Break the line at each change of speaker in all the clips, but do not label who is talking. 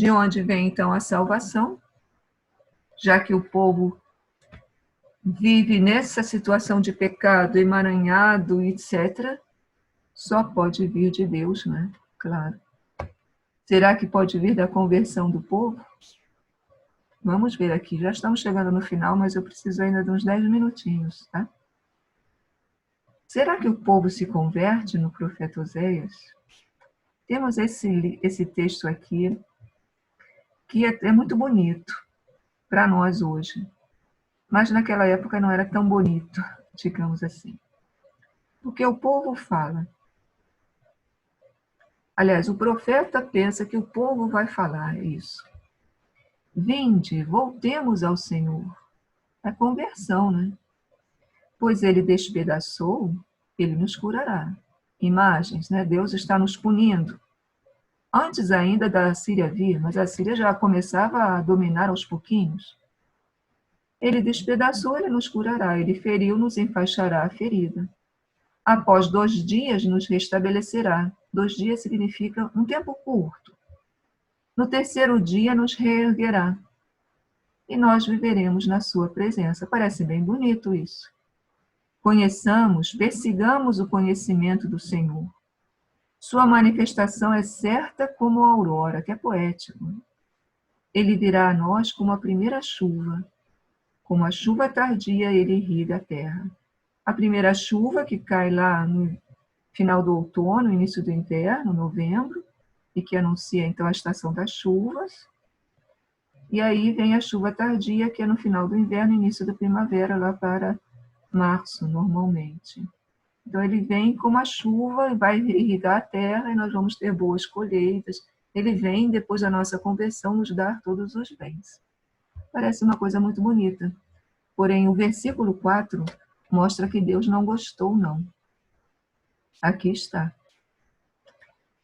De onde vem então a salvação? Já que o povo vive nessa situação de pecado, emaranhado, etc., só pode vir de Deus, né? Claro. Será que pode vir da conversão do povo? Vamos ver aqui. Já estamos chegando no final, mas eu preciso ainda de uns 10 minutinhos, tá? Será que o povo se converte no profeta Oséias? Temos esse texto aqui, que é muito bonito para nós hoje. Mas naquela época não era tão bonito, digamos assim. Porque o povo fala. Aliás, o profeta pensa que o povo vai falar isso. Vinde, voltemos ao Senhor. É conversão, né? Pois ele despedaçou, ele nos curará. Imagens, né? Deus está nos punindo. Antes ainda da Síria vir, mas a Síria já começava a dominar aos pouquinhos. Ele despedaçou, ele nos curará. Ele feriu, nos enfaixará a ferida. Após 2 dias, nos restabelecerá. 2 dias significa um tempo curto. No 3º dia, nos reerguerá. E nós viveremos na sua presença. Parece bem bonito isso. Conheçamos, persigamos o conhecimento do Senhor. Sua manifestação é certa como a aurora, que é poético. Ele virá a nós como a primeira chuva. Como a chuva tardia, ele irriga a terra. A primeira chuva que cai lá no final do outono, início do inverno, novembro, e que anuncia então a estação das chuvas. E aí vem a chuva tardia, que é no final do inverno, início da primavera, lá para março, normalmente. Então ele vem como a chuva e vai irrigar a terra e nós vamos ter boas colheitas. Ele vem, depois da nossa conversão, nos dar todos os bens. Parece uma coisa muito bonita. Porém, o versículo 4 mostra que Deus não gostou, não. Aqui está.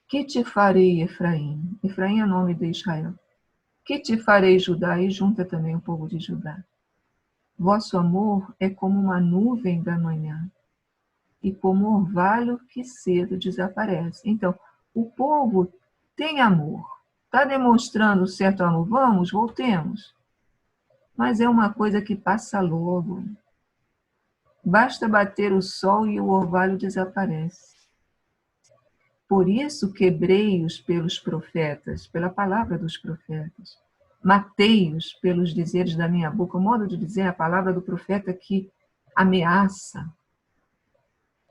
Que te farei, Efraim? Efraim é o nome de Israel. Que te farei, Judá? E junta também o povo de Judá. Vosso amor é como uma nuvem da manhã e como orvalho que cedo desaparece. Então, o povo tem amor. Está demonstrando certo amor? Vamos, voltemos. Mas é uma coisa que passa logo. Basta bater o sol e o orvalho desaparece. Por isso quebrei-os pelos profetas, pela palavra dos profetas. Matei-os pelos dizeres da minha boca. O modo de dizer a palavra do profeta que ameaça.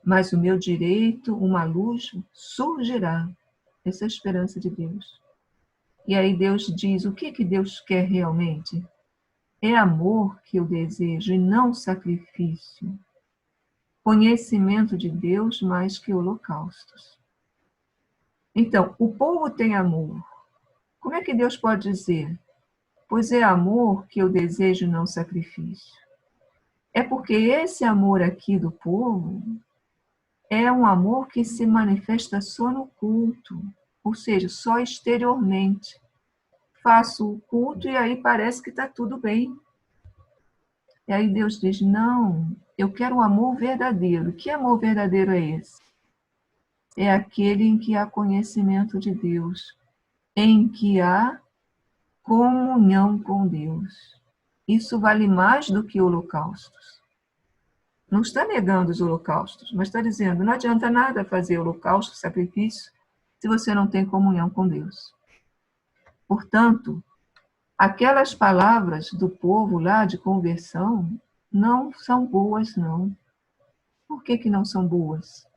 Mas o meu direito, uma luz, surgirá. Essa é a esperança de Deus. E aí Deus diz, o que Deus quer realmente? É amor que eu desejo e não sacrifício. Conhecimento de Deus mais que holocaustos. Então, o povo tem amor. Como é que Deus pode dizer? Pois é amor que eu desejo e não sacrifício. É porque esse amor aqui do povo é um amor que se manifesta só no culto, ou seja, só exteriormente. Faço o culto e aí parece que está tudo bem. E aí Deus diz, não, eu quero um amor verdadeiro. Que amor verdadeiro é esse? É aquele em que há conhecimento de Deus, em que há comunhão com Deus. Isso vale mais do que holocaustos. Não está negando os holocaustos, mas está dizendo, não adianta nada fazer holocausto, sacrifício, se você não tem comunhão com Deus. Portanto, aquelas palavras do povo lá de conversão não são boas, não. Por que não são boas?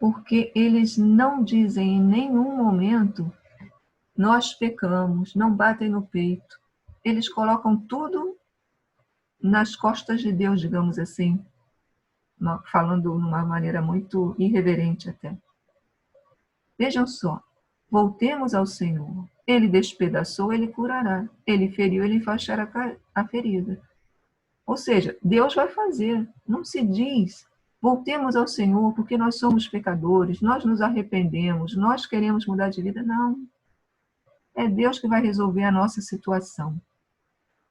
Porque eles não dizem em nenhum momento, nós pecamos, não batem no peito. Eles colocam tudo nas costas de Deus, digamos assim, falando de uma maneira muito irreverente até. Vejam só, voltemos ao Senhor. Ele despedaçou, ele curará. Ele feriu, ele enfaixará a ferida. Ou seja, Deus vai fazer. Não se diz, voltemos ao Senhor porque nós somos pecadores, nós nos arrependemos, nós queremos mudar de vida. Não. É Deus que vai resolver a nossa situação.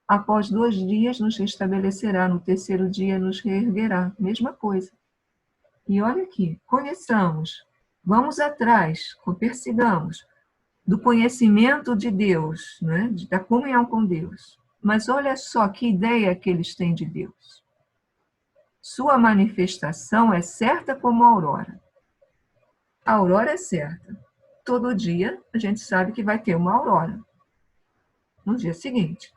Após 2 dias nos restabelecerá, no 3º dia nos reerguerá. Mesma coisa. E olha aqui, conheçamos, Vamos atrás, persigamos, do conhecimento de Deus, né? Da comunhão com Deus. Mas olha só que ideia que eles têm de Deus. Sua manifestação é certa como a aurora. A aurora é certa. Todo dia a gente sabe que vai ter uma aurora. No dia seguinte.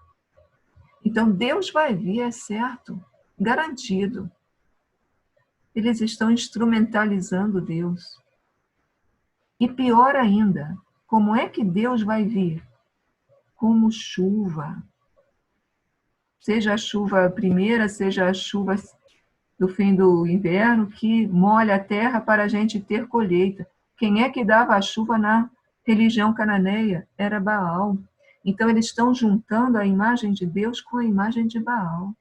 Então Deus vai vir, é certo, garantido. Eles estão instrumentalizando Deus. E pior ainda, como é que Deus vai vir? Como chuva. Seja a chuva primeira, seja a chuva do fim do inverno, que molha a terra para a gente ter colheita. Quem é que dava a chuva na religião cananeia? Era Baal. Então eles estão juntando a imagem de Deus com a imagem de Baal.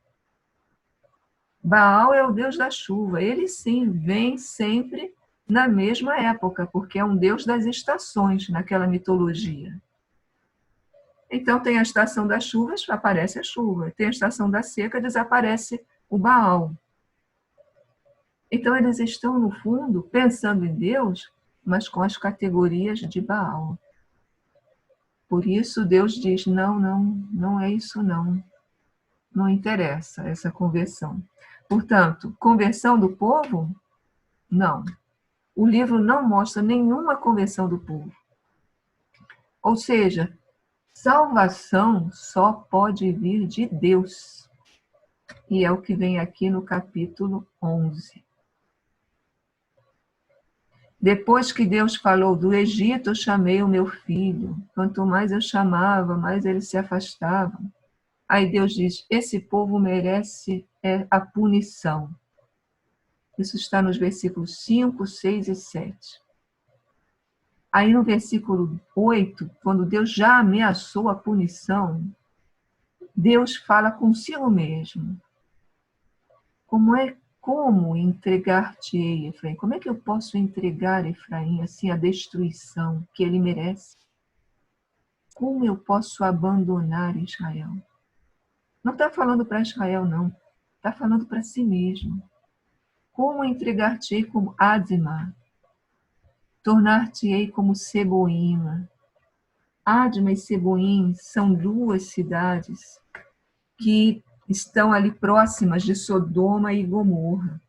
Baal é o deus da chuva. Ele sim vem sempre na mesma época, porque é um deus das estações naquela mitologia. Então tem a estação das chuvas, aparece a chuva. Tem a estação da seca, desaparece o Baal. Então eles estão, no fundo, pensando em Deus, mas com as categorias de Baal. Por isso Deus diz, não é isso não. Não interessa essa conversão. Portanto, conversão do povo? Não. O livro não mostra nenhuma conversão do povo. Ou seja, salvação só pode vir de Deus. E é o que vem aqui no capítulo 11. Depois que Deus falou do Egito, eu chamei o meu filho. Quanto mais eu chamava, mais ele se afastava. Aí Deus diz, esse povo merece a punição. Isso está nos versículos 5, 6 e 7. Aí no versículo 8, quando Deus já ameaçou a punição, Deus fala consigo mesmo. Como entregar-te-ei, Efraim? Como é que eu posso entregar Efraim assim a destruição que ele merece? Como eu posso abandonar Israel? Não está falando para Israel, não. Está falando para si mesmo. Como entregar-te-ei como Adma? Tornar-te-ei como Seboíma. Adma e Seboim são duas cidades que estão ali próximas de Sodoma e Gomorra.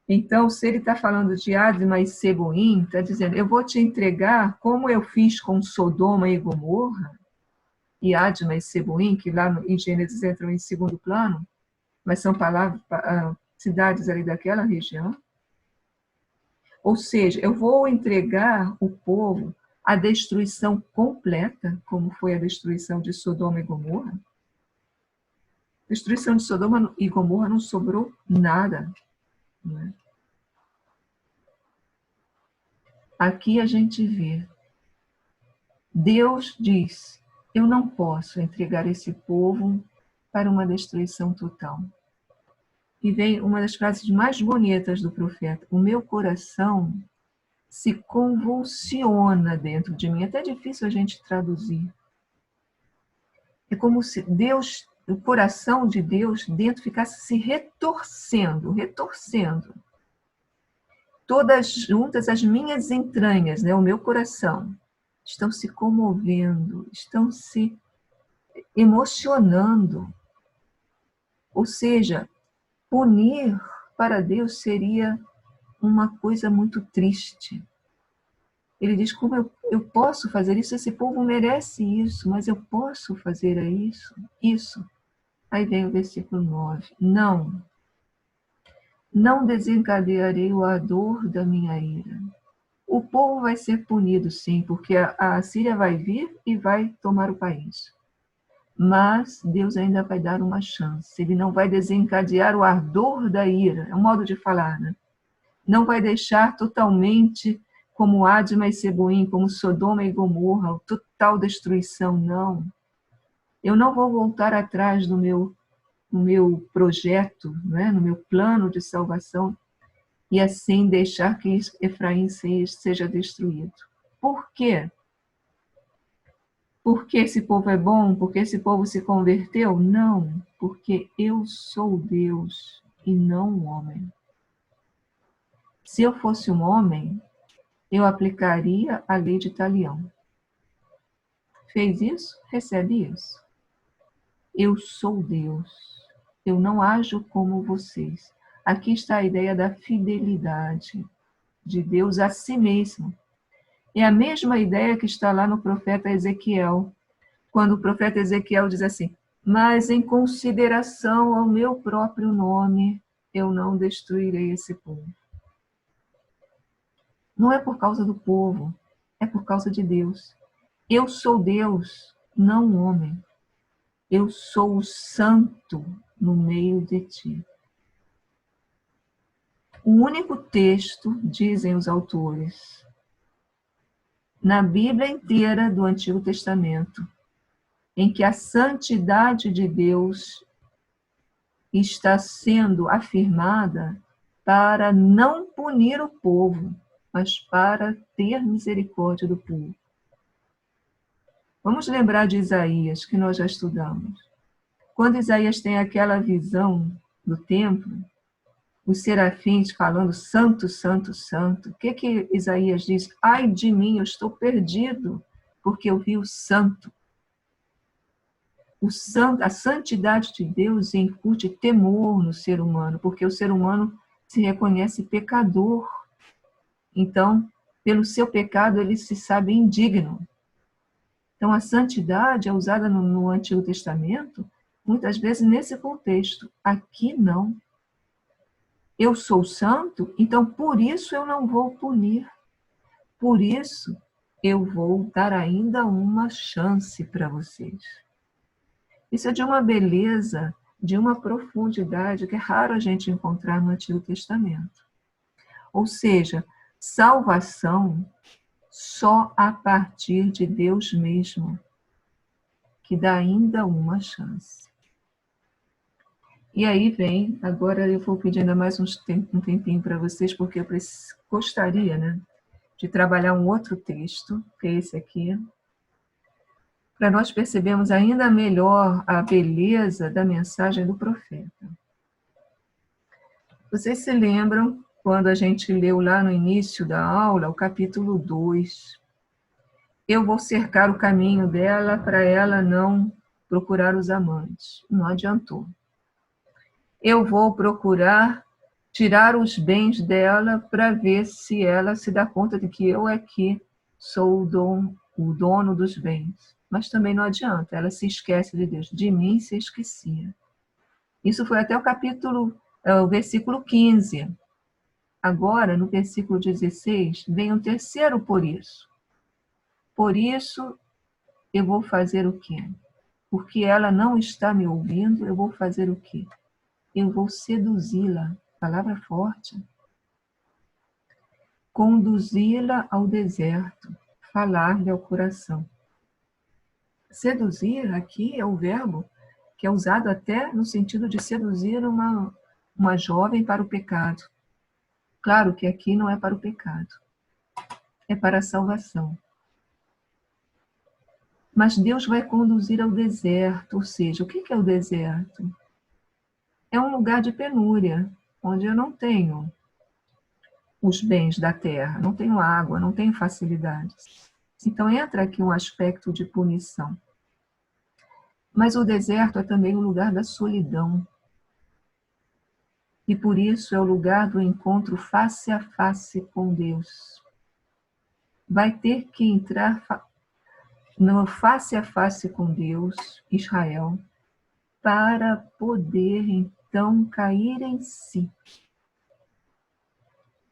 Então, se ele está falando de Adma e Seboim, está dizendo, eu vou te entregar como eu fiz com Sodoma e Gomorra, e Adma e Seboim, que lá em Gênesis entram em segundo plano, mas são cidades ali daquela região. Ou seja, eu vou entregar o povo à destruição completa, como foi a destruição de Sodoma e Gomorra. Destruição de Sodoma e Gomorra não sobrou nada. Né? Aqui a gente vê, Deus diz, eu não posso entregar esse povo para uma destruição total. E vem uma das frases mais bonitas do profeta, o meu coração se convulsiona dentro de mim. É até difícil a gente traduzir. É como se Deus, o coração de Deus dentro ficasse se retorcendo. Todas juntas as minhas entranhas, né, o meu coração, estão se comovendo, estão se emocionando. Ou seja, punir para Deus seria uma coisa muito triste. Ele diz, como eu posso fazer isso? Esse povo merece isso, mas eu posso fazer isso. Aí vem o versículo 9. Não desencadearei o ardor da minha ira. O povo vai ser punido, sim, porque a Síria vai vir e vai tomar o país. Mas Deus ainda vai dar uma chance. Ele não vai desencadear o ardor da ira. É um modo de falar, né? Não vai deixar totalmente como Adma e Seboim, como Sodoma e Gomorra, total destruição, não. Eu não vou voltar atrás no meu projeto, né? No meu plano de salvação, e assim deixar que Efraim seja destruído. Por quê? Porque esse povo é bom? Porque esse povo se converteu? Não, porque eu sou Deus e não o homem. Se eu fosse um homem, eu aplicaria a lei de Talião. Fez isso? Recebe isso. Eu sou Deus. Eu não ajo como vocês. Aqui está a ideia da fidelidade de Deus a si mesmo. É a mesma ideia que está lá no profeta Ezequiel, quando o profeta Ezequiel diz assim: mas em consideração ao meu próprio nome, eu não destruirei esse povo. Não é por causa do povo, é por causa de Deus. Eu sou Deus, não um homem. Eu sou o santo no meio de ti. O único texto, dizem os autores, na Bíblia inteira do Antigo Testamento, em que a santidade de Deus está sendo afirmada para não punir o povo, mas para ter misericórdia do povo. Vamos lembrar de Isaías, que nós já estudamos. Quando Isaías tem aquela visão do templo, os serafins falando santo, santo, santo, o que Isaías diz? Ai de mim, eu estou perdido, porque eu vi o santo. A santidade de Deus incute temor no ser humano, porque o ser humano se reconhece pecador. Então, pelo seu pecado, ele se sabe indigno. Então, a santidade é usada no Antigo Testamento, muitas vezes nesse contexto. Aqui, não. Eu sou santo, então por isso eu não vou punir. Por isso, eu vou dar ainda uma chance para vocês. Isso é de uma beleza, de uma profundidade que é raro a gente encontrar no Antigo Testamento. Ou seja, salvação só a partir de Deus mesmo, que dá ainda uma chance. E aí vem, agora eu vou pedir ainda mais um tempinho para vocês, porque eu gostaria, né, de trabalhar um outro texto, que é esse aqui, para nós percebermos ainda melhor a beleza da mensagem do profeta. Vocês se lembram, quando a gente leu lá no início da aula, o capítulo 2, eu vou cercar o caminho dela para ela não procurar os amantes. Não adiantou. Eu vou procurar tirar os bens dela para ver se ela se dá conta de que eu aqui sou o dono dos bens. Mas também não adianta, ela se esquece de Deus. De mim se esquecia. Isso foi até o versículo 15. Agora, no versículo 16, vem um terceiro por isso. Por isso, eu vou fazer o quê? Porque ela não está me ouvindo, eu vou fazer o quê? Eu vou seduzi-la. Palavra forte. Conduzi-la ao deserto, falar-lhe ao coração. Seduzir aqui é o verbo que é usado até no sentido de seduzir uma jovem para o pecado. Claro que aqui não é para o pecado, é para a salvação. Mas Deus vai conduzir ao deserto, ou seja, o que é o deserto? É um lugar de penúria, onde eu não tenho os bens da terra, não tenho água, não tenho facilidades. Então entra aqui um aspecto de punição. Mas o deserto é também um lugar da solidão. E por isso é o lugar do encontro face a face com Deus. Vai ter que entrar no face a face com Deus, Israel, para poder então cair em si.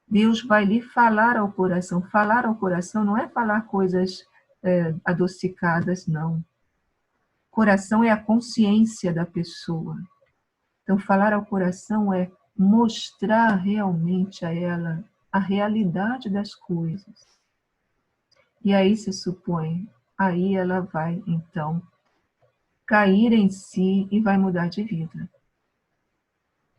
Deus vai lhe falar ao coração. Falar ao coração não é falar coisas adocicadas, não. Coração é a consciência da pessoa. Então, falar ao coração é mostrar realmente a ela a realidade das coisas. E aí se supõe, aí ela vai, então, cair em si e vai mudar de vida.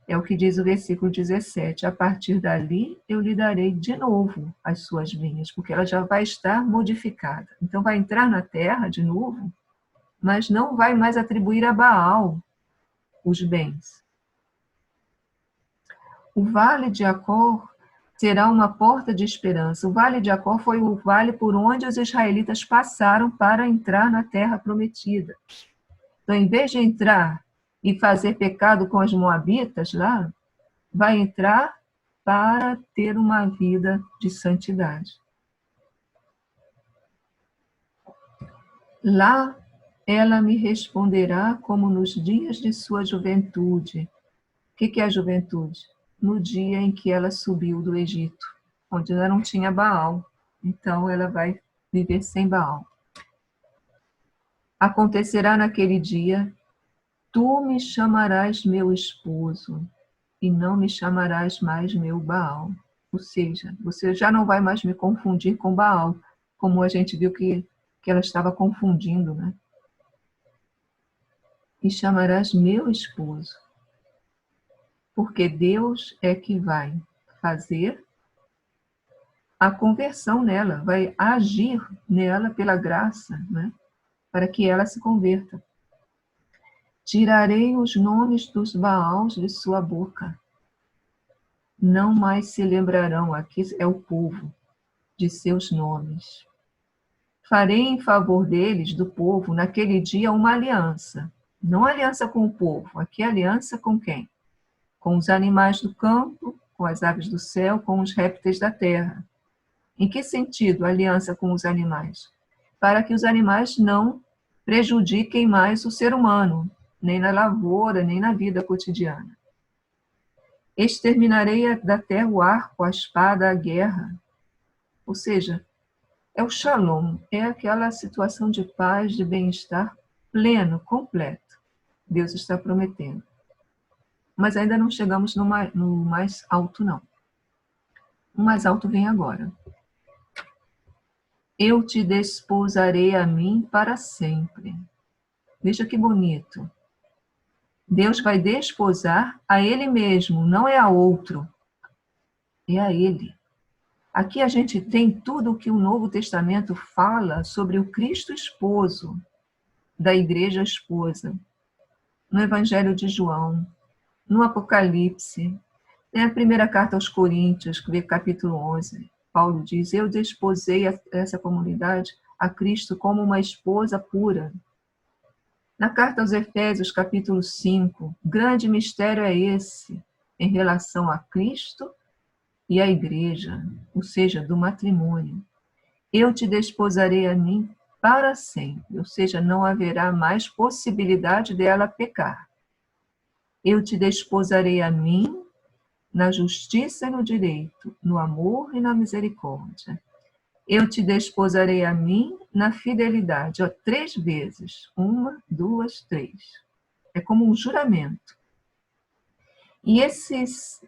É o que diz o versículo 17. A partir dali, eu lhe darei de novo as suas vinhas, porque ela já vai estar modificada. Então, vai entrar na terra de novo, mas não vai mais atribuir a Baal os bens. O vale de Acor será uma porta de esperança. O Vale de Acor foi o vale por onde os israelitas passaram para entrar na terra prometida. Então, em vez de entrar e fazer pecado com as moabitas lá, vai entrar para ter uma vida de santidade. Lá ela me responderá como nos dias de sua juventude. O que é a juventude? No dia em que ela subiu do Egito, onde ela não tinha Baal. Então ela vai viver sem Baal. Acontecerá naquele dia, tu me chamarás meu esposo, e não me chamarás mais meu Baal. Ou seja, você já não vai mais me confundir com Baal, como a gente viu que ela estava confundindo, né? E chamarás meu esposo, porque Deus é que vai fazer a conversão nela, vai agir nela pela graça, né? Para que ela se converta. Tirarei os nomes dos Baals de sua boca. Não mais se lembrarão, aqui é o povo, de seus nomes. Farei em favor deles, do povo, naquele dia uma aliança. Não aliança com o povo, aqui é aliança com quem? Com os animais do campo, com as aves do céu, com os répteis da terra. Em que sentido aliança com os animais? Para que os animais não prejudiquem mais o ser humano, nem na lavoura, nem na vida cotidiana. Exterminarei da terra o arco, a espada, a guerra. Ou seja, é o shalom, é aquela situação de paz, de bem-estar pleno, completo. Deus está prometendo. Mas ainda não chegamos no mais alto, não. O mais alto vem agora. Eu te desposarei a mim para sempre. Veja que bonito. Deus vai desposar a Ele mesmo, não é a outro. É a Ele. Aqui a gente tem tudo o que o Novo Testamento fala sobre o Cristo esposo, da igreja esposa. No Evangelho de João, no Apocalipse, tem a primeira carta aos Coríntios, capítulo 11. Paulo diz, eu desposei essa comunidade a Cristo como uma esposa pura. Na carta aos Efésios, capítulo 5, grande mistério é esse em relação a Cristo e a igreja, ou seja, do matrimônio. Eu te desposarei a mim para sempre, ou seja, não haverá mais possibilidade dela pecar. Eu te desposarei a mim na justiça e no direito, no amor e na misericórdia. Eu te desposarei a mim na fidelidade. 3 vezes. 1, 2, 3. É como um juramento. E esses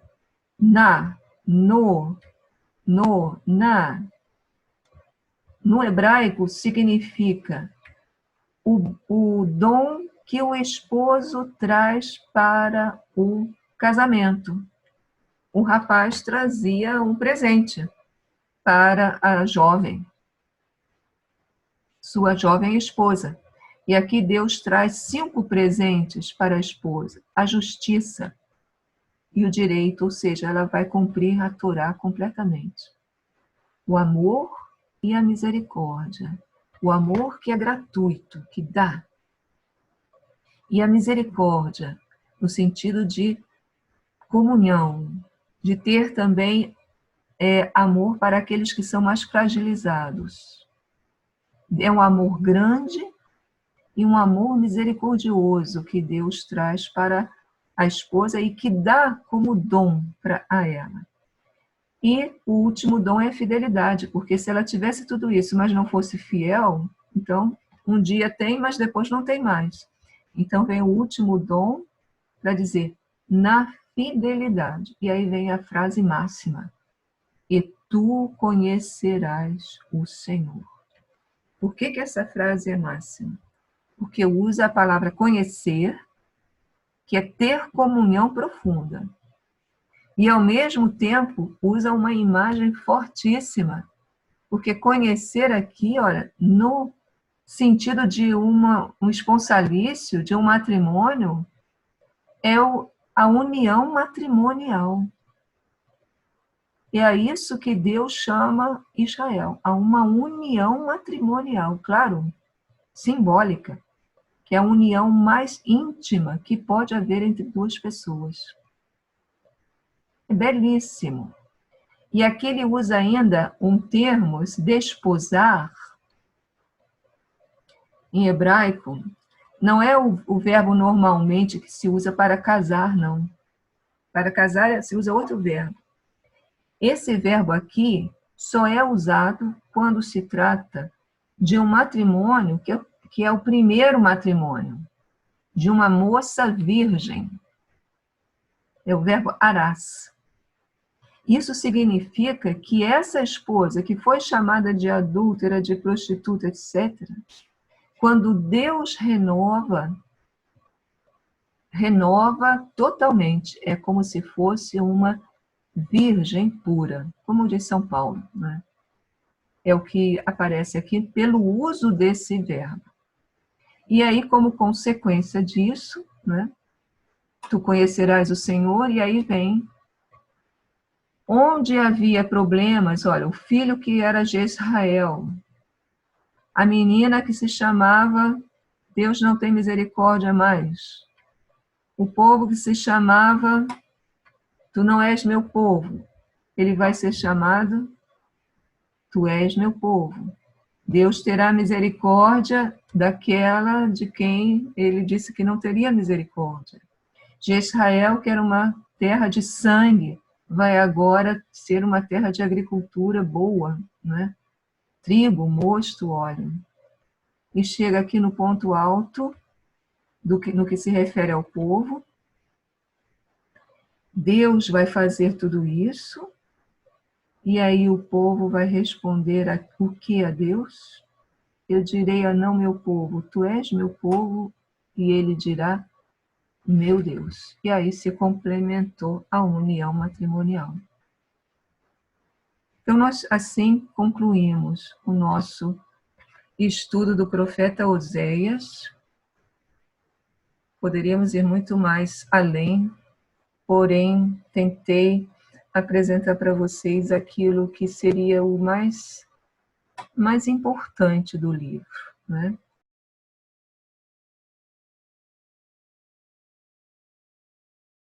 na, no, na, no hebraico significa o dom que o esposo traz para o casamento. O rapaz trazia um presente para a jovem, sua jovem esposa. E aqui Deus traz 5 presentes para a esposa: a justiça e o direito, ou seja, ela vai cumprir a Torá completamente. O amor e a misericórdia. O amor que é gratuito, que dá. E a misericórdia, no sentido de comunhão, de ter também amor para aqueles que são mais fragilizados. É um amor grande e um amor misericordioso que Deus traz para a esposa e que dá como dom a ela. E o último dom é a fidelidade, porque se ela tivesse tudo isso, mas não fosse fiel, então um dia tem, mas depois não tem mais. Então vem o último dom para dizer, na fidelidade. E aí vem a frase máxima. E tu conhecerás o Senhor. Por que essa frase é máxima? Porque usa a palavra conhecer, que é ter comunhão profunda. E, ao mesmo tempo, usa uma imagem fortíssima. Porque conhecer aqui, olha, no sentido de um esponsalício, de um matrimônio, é a união matrimonial. é a isso que Deus chama Israel, a uma união matrimonial, claro, simbólica, que é a união mais íntima que pode haver entre duas pessoas. É belíssimo. E aqui ele usa ainda um termo, desposar, em hebraico, não é o verbo normalmente que se usa para casar, não. Para casar se usa outro verbo. Esse verbo aqui só é usado quando se trata de um matrimônio que é o primeiro matrimônio, de uma moça virgem. É o verbo arás. Isso significa que essa esposa que foi chamada de adúltera, de prostituta, etc., quando Deus renova totalmente. É como se fosse uma virgem pura, como diz São Paulo, né? É o que aparece aqui pelo uso desse verbo. E aí, como consequência disso, né, tu conhecerás o Senhor, e aí vem onde havia problemas, olha, o filho que era de Israel, a menina que se chamava Deus não tem misericórdia mais, o povo que se chamava tu não és meu povo, ele vai ser chamado tu és meu povo. Deus terá misericórdia daquela de quem ele disse que não teria misericórdia. De Israel, que era uma terra de sangue, vai agora ser uma terra de agricultura boa, né? Trigo, mosto, óleo. E chega aqui no ponto alto, no que se refere ao povo. Deus vai fazer tudo isso, e aí o povo vai responder o que a Deus? Eu direi a não meu povo, tu és meu povo, e ele dirá, meu Deus. E aí se complementou a união matrimonial. Então, nós assim concluímos o nosso estudo do profeta Oséias. Poderíamos ir muito mais além, porém, tentei apresentar para vocês aquilo que seria o mais importante do livro, né?